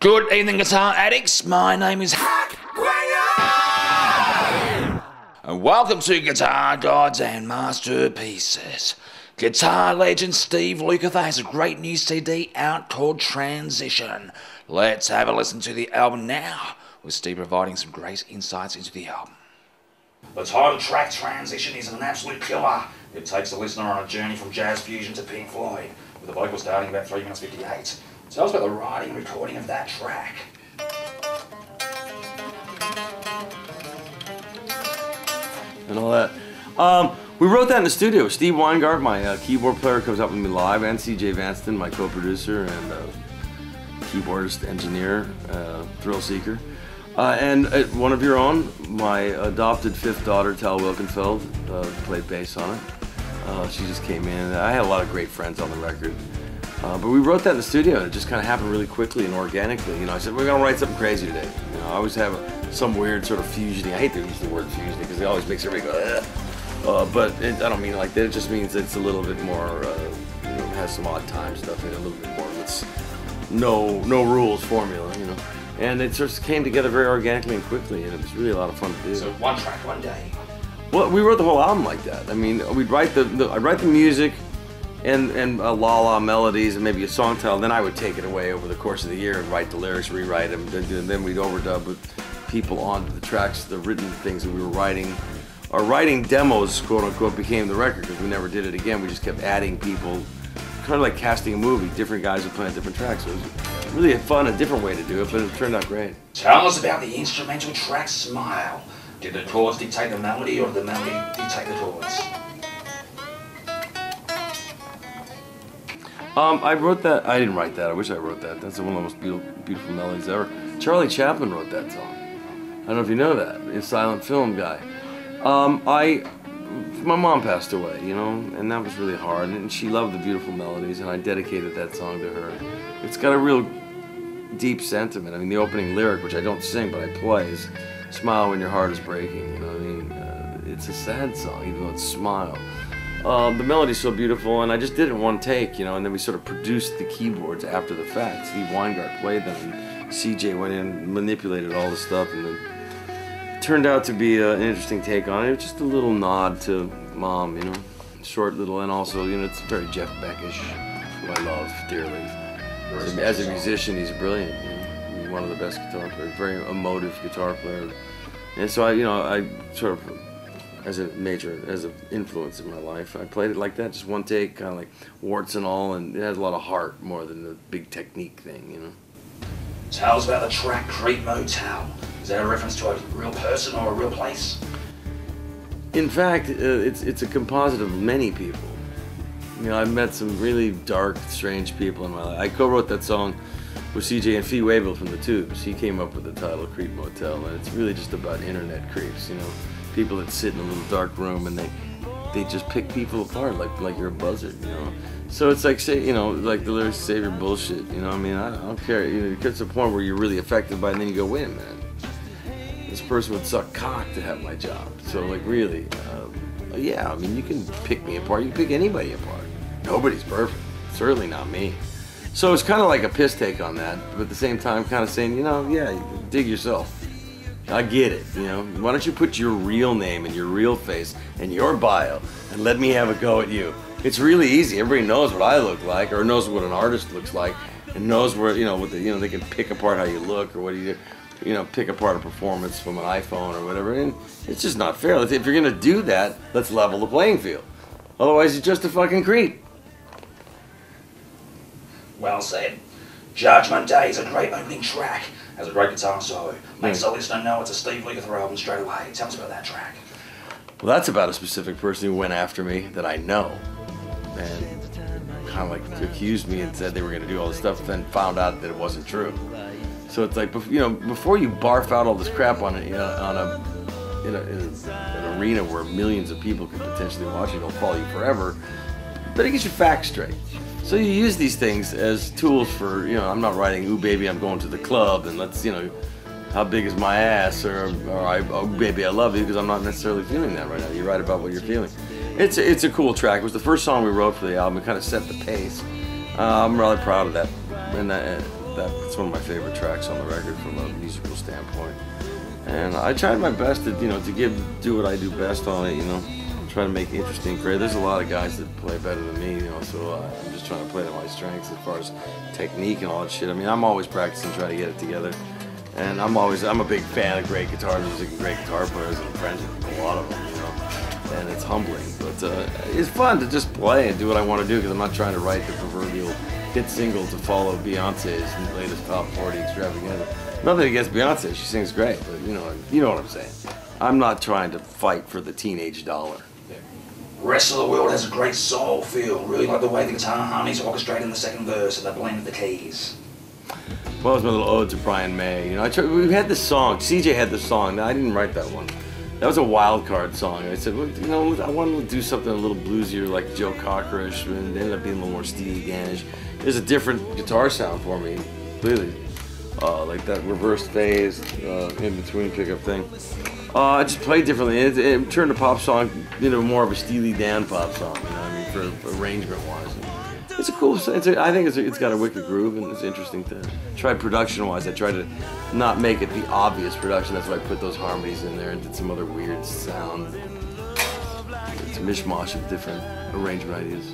Good evening, guitar addicts. My name is and welcome to Guitar Gods and Masterpieces. Guitar legend Steve Lukathur has a great new CD out called Transition. Let's have a listen to the album now, with Steve providing some great insights into the album. The title track, Transition, is an absolute killer. It takes the listener on a journey from jazz fusion to Pink Floyd, with the vocal starting about 3 minutes 58. Tell us about the writing and recording of that track. And all that. We wrote that in the studio. Steve Weingart, my keyboard player, comes up with me live, and CJ Vanston, my co-producer and keyboardist, engineer, thrill seeker. And one of your own, my adopted fifth daughter, Tal Wilkenfeld, played bass on it. She just came in. I had a lot of great friends on the record. But we wrote that in the studio, and it just kind of happened really quickly and organically. You know, I said, we're going to write something crazy today. You know, I always have some weird sort of fusion. I hate to use the word fusion because it always makes everybody go, ugh. But I don't mean it like that. It just means it's a little bit more, you know, has some odd time stuff in it, a little bit more of its no rules formula, you know. And it just came together very organically and quickly, and it was really a lot of fun to do. So one track, one day. Well, we wrote the whole album like that. I mean, we'd write I'd write the music, and la melodies and maybe a song title, then I would take it away over the course of the year and write the lyrics, rewrite them, then we'd overdub with people onto the tracks, the written things that we were writing. Our writing demos, quote unquote, became the record because we never did it again. We just kept adding people, kind of like casting a movie, different guys would play on different tracks. So it was really a fun, a different way to do it, but it turned out great. Tell us about the instrumental track Smile. Did the chords dictate the melody, or did the melody dictate the chords? I wrote that. I didn't write that. I wish I wrote that. That's one of the most beautiful melodies ever. Charlie Chaplin wrote that song. I don't know if you know that. He's a silent film guy. My mom passed away, you know, and that was really hard. And she loved the beautiful melodies, and I dedicated that song to her. It's got a real deep sentiment. I mean, the opening lyric, which I don't sing but I play, is "Smile when your heart is breaking." You know what I mean? It's a sad song, even though it's "Smile." The melody's so beautiful, and I just did it in one take, you know, and then we sort of produced the keyboards after the fact. Steve Weingart played them, and CJ went in and manipulated all the stuff, and then it turned out to be an interesting take on it. It was just a little nod to Mom, you know, short little, and also, you know, it's very Jeff Beck-ish, who I love dearly. As a musician, he's brilliant, you know, he's one of the best guitar players, very emotive guitar player, and so I sort of, as an influence in my life, I played it like that, just one take, kind of like warts and all, and it has a lot of heart more than the big technique thing, you know. Tell us about the track Creep Motel. Is that a reference to a real person or a real place? In fact, it's a composite of many people. You know, I've met some really dark, strange people in my life. I co-wrote that song with CJ and Fee Waybill from the Tubes. He came up with the title Creep Motel, and it's really just about internet creeps, you know. People that sit in a little dark room and they just pick people apart like you're a buzzard, you know. So it's like, say, you know, like the lyrics say your bullshit, you know. I mean, I don't care. You know, it gets to the point where you're really affected by it, and then you go, wait a minute, this person would suck cock to have my job. So like, really, yeah. I mean, you can pick me apart. You can pick anybody apart. Nobody's perfect. Certainly not me. So it's kind of like a piss take on that, but at the same time, kind of saying, you know, yeah, dig yourself. I get it, you know. Why don't you put your real name and your real face and your bio and let me have a go at you? It's really easy. Everybody knows what I look like, or knows what an artist looks like, and knows where, you know, what they can pick apart how you look, or what do you know, pick apart a performance from an iPhone or whatever. And it's just not fair. If you're gonna do that, let's level the playing field. Otherwise, you're just a fucking creep. Well said. Judgment Day is a great opening track. Has a great guitar solo. Makes the listener know it's a Steve Lukathur album straight away. Tell us about that track. Well, that's about a specific person who went after me that I know, and kind of like accused me and said they were going to do all this stuff, then found out that it wasn't true. So it's like, you know, before you barf out all this crap on an arena where millions of people could potentially watch it, it'll follow you forever. Better get your facts straight. So you use these things as tools for, you know, I'm not writing, ooh baby, I'm going to the club, and let's, you know, how big is my ass, or oh baby, I love you, because I'm not necessarily feeling that right now. You write about what you're feeling. It's a cool track. It was the first song we wrote for the album. It kind of set the pace. I'm really proud of that. And That's one of my favorite tracks on the record from a musical standpoint. And I tried my best to, do what I do best on it, try to make it interesting, great. There's a lot of guys that play better than me, so I'm just trying to play to my strengths as far as technique and all that shit. I mean, I'm always practicing, trying to get it together. And I'm a big fan of great guitar music and great guitar players, and I'm friends with a lot of them, And it's humbling, but it's fun to just play and do what I want to do, because I'm not trying to write the proverbial hit single to follow Beyonce's latest top 40 extravaganza. Nothing against Beyonce, she sings great, but you know what I'm saying. I'm not trying to fight for the teenage dollar. Rest of the World has a great soul feel. Really like the way the guitar harmonies orchestrate in the second verse and the blend of the keys. Well, it was my little ode to Brian May. We had this song. CJ had this song. Now, I didn't write that one. That was a wild card song. I said, well, I wanted to do something a little bluesier, like Joe Cockerish, and it ended up being a little more Steely Dan-ish. There's a different guitar sound for me, clearly. Like that reversed phase in between pickup thing. I just played differently. It turned a pop song into more of a Steely Dan pop song. For arrangement-wise. It's a cool. I think it's got a wicked groove, and it's interesting to try production-wise. I tried to not make it the obvious production. That's why I put those harmonies in there and did some other weird sound. It's a mishmash of different arrangement ideas.